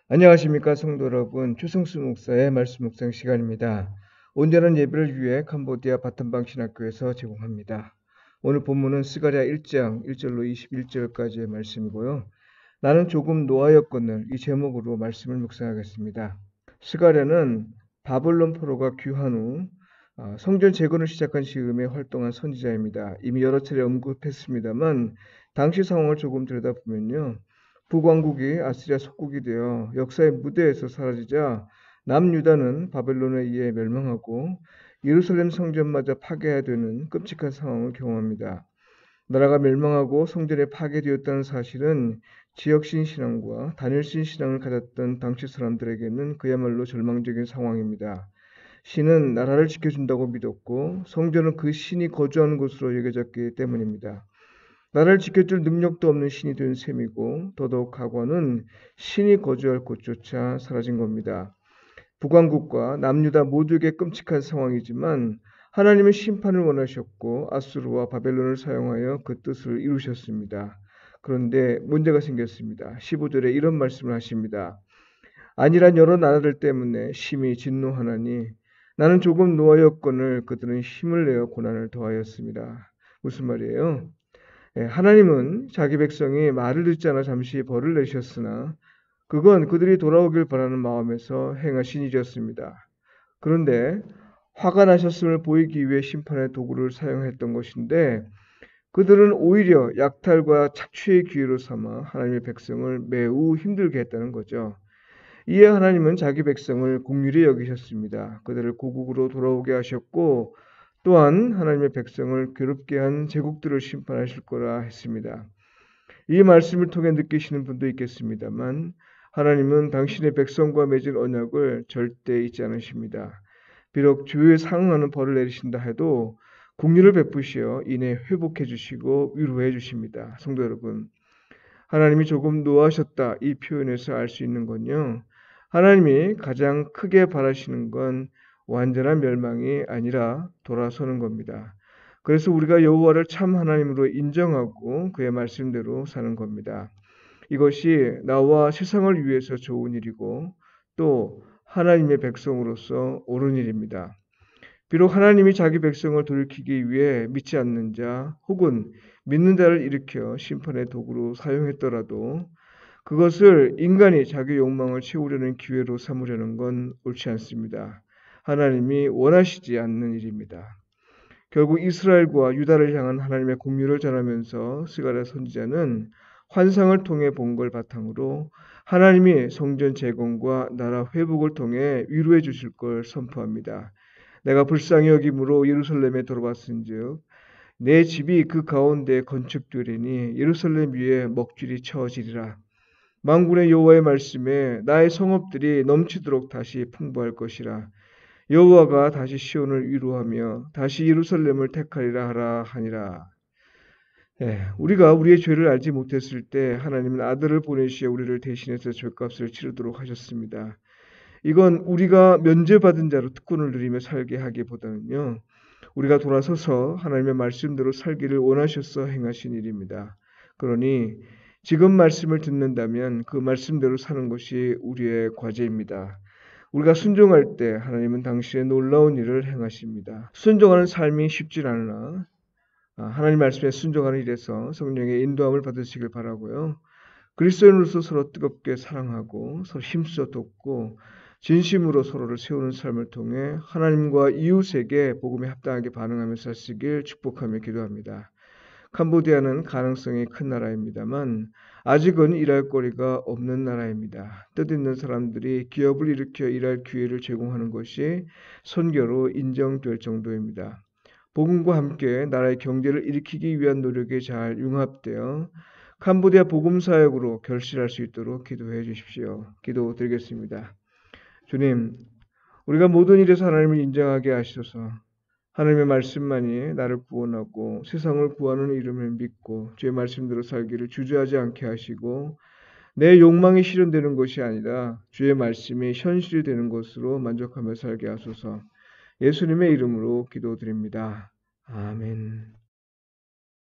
안녕하십니까 성도 여러분. 최승수 목사의 말씀 묵상 시간입니다. 온전한 예배를 위해 캄보디아 바텀방 신학교에서 제공합니다. 오늘 본문은 스가랴 1장 1절로 21절까지의 말씀이고요. 나는 조금 노하였거늘 이 제목으로 말씀을 묵상하겠습니다. 스가랴는 바벨론 포로가 귀환 후 성전 재건을 시작한 즈음에 활동한 선지자입니다. 이미 여러 차례 언급했습니다만 당시 상황을 조금 들여다보면요. 북왕국이 아시리아 속국이 되어 역사의 무대에서 사라지자 남유다는 바벨론에 의해 멸망하고 예루살렘 성전마저 파괴해야 되는 끔찍한 상황을 경험합니다. 나라가 멸망하고 성전이 파괴되었다는 사실은 지역신 신앙과 단일신 신앙을 가졌던 당시 사람들에게는 그야말로 절망적인 상황입니다. 신은 나라를 지켜준다고 믿었고 성전은 그 신이 거주하는 곳으로 여겨졌기 때문입니다. 나라를 지켜줄 능력도 없는 신이 된 셈이고 더더욱 각원은 신이 거주할 곳조차 사라진 겁니다. 북왕국과 남유다 모두에게 끔찍한 상황이지만 하나님은 심판을 원하셨고 아수르와 바벨론을 사용하여 그 뜻을 이루셨습니다. 그런데 문제가 생겼습니다. 15절에 이런 말씀을 하십니다. 아니란 여러 나라들 때문에 심히 진노하나니 나는 조금 노하였거늘 그들은 힘을 내어 고난을 더하였습니다. 무슨 말이에요? 하나님은 자기 백성이 말을 듣지 않아 잠시 벌을 내셨으나 그건 그들이 돌아오길 바라는 마음에서 행하신 일이었습니다. 그런데 화가 나셨음을 보이기 위해 심판의 도구를 사용했던 것인데 그들은 오히려 약탈과 착취의 기회로 삼아 하나님의 백성을 매우 힘들게 했다는 거죠. 이에 하나님은 자기 백성을 긍휼히 여기셨습니다. 그들을 고국으로 돌아오게 하셨고 또한 하나님의 백성을 괴롭게 한 제국들을 심판하실 거라 했습니다. 이 말씀을 통해 느끼시는 분도 있겠습니다만 하나님은 당신의 백성과 맺은 언약을 절대 잊지 않으십니다. 비록 주에 상응하는 벌을 내리신다 해도 긍휼을 베푸시어 이내 회복해 주시고 위로해 주십니다. 성도 여러분, 하나님이 조금 노하셨다 이 표현에서 알 수 있는 건요. 하나님이 가장 크게 바라시는 건 완전한 멸망이 아니라 돌아서는 겁니다. 그래서 우리가 여호와를 참 하나님으로 인정하고 그의 말씀대로 사는 겁니다. 이것이 나와 세상을 위해서 좋은 일이고 또 하나님의 백성으로서 옳은 일입니다. 비록 하나님이 자기 백성을 돌이키기 위해 믿지 않는 자 혹은 믿는 자를 일으켜 심판의 도구로 사용했더라도 그것을 인간이 자기 욕망을 채우려는 기회로 삼으려는 건 옳지 않습니다. 하나님이 원하시지 않는 일입니다. 결국 이스라엘과 유다를 향한 하나님의 공유를 전하면서 스가랴 선지자는 환상을 통해 본 걸 바탕으로 하나님이 성전 재건과 나라 회복을 통해 위로해 주실 걸 선포합니다. 내가 불쌍히 여김으로 예루살렘에 돌아왔은즉 내 집이 그 가운데 건축되리니 예루살렘 위에 먹줄이 쳐지리라. 만군의 여호와의 말씀에 나의 성읍들이 넘치도록 다시 풍부할 것이라. 여호와가 다시 시온을 위로하며 다시 예루살렘을 택하리라 하라 하니라. 우리가 우리의 죄를 알지 못했을 때 하나님은 아들을 보내시어 우리를 대신해서 죄값을 치르도록 하셨습니다. 이건 우리가 면제받은 자로 특권을 누리며 살게 하기보다는요. 우리가 돌아서서 하나님의 말씀대로 살기를 원하셔서 행하신 일입니다. 그러니 지금 말씀을 듣는다면 그 말씀대로 사는 것이 우리의 과제입니다. 우리가 순종할 때 하나님은 당신의 놀라운 일을 행하십니다. 순종하는 삶이 쉽지 않으나 하나님 말씀에 순종하는 일에서 성령의 인도함을 받으시길 바라고요. 그리스도인으로서 서로 뜨겁게 사랑하고 서로 힘써 돕고 진심으로 서로를 세우는 삶을 통해 하나님과 이웃에게 복음에 합당하게 반응하며 사시길 축복하며 기도합니다. 캄보디아는 가능성이 큰 나라입니다만 아직은 일할 거리가 없는 나라입니다. 뜻있는 사람들이 기업을 일으켜 일할 기회를 제공하는 것이 선교로 인정될 정도입니다. 복음과 함께 나라의 경제를 일으키기 위한 노력이 잘 융합되어 캄보디아 복음사역으로 결실할 수 있도록 기도해 주십시오. 기도드리겠습니다. 주님, 우리가 모든 일에서 하나님을 인정하게 하셔서 하나님의 말씀만이 나를 구원하고 세상을 구하는 이름을 믿고 주의 말씀대로 살기를 주저하지 않게 하시고 내 욕망이 실현되는 것이 아니라 주의 말씀이 현실이 되는 것으로 만족하며 살게 하소서. 예수님의 이름으로 기도드립니다. 아멘.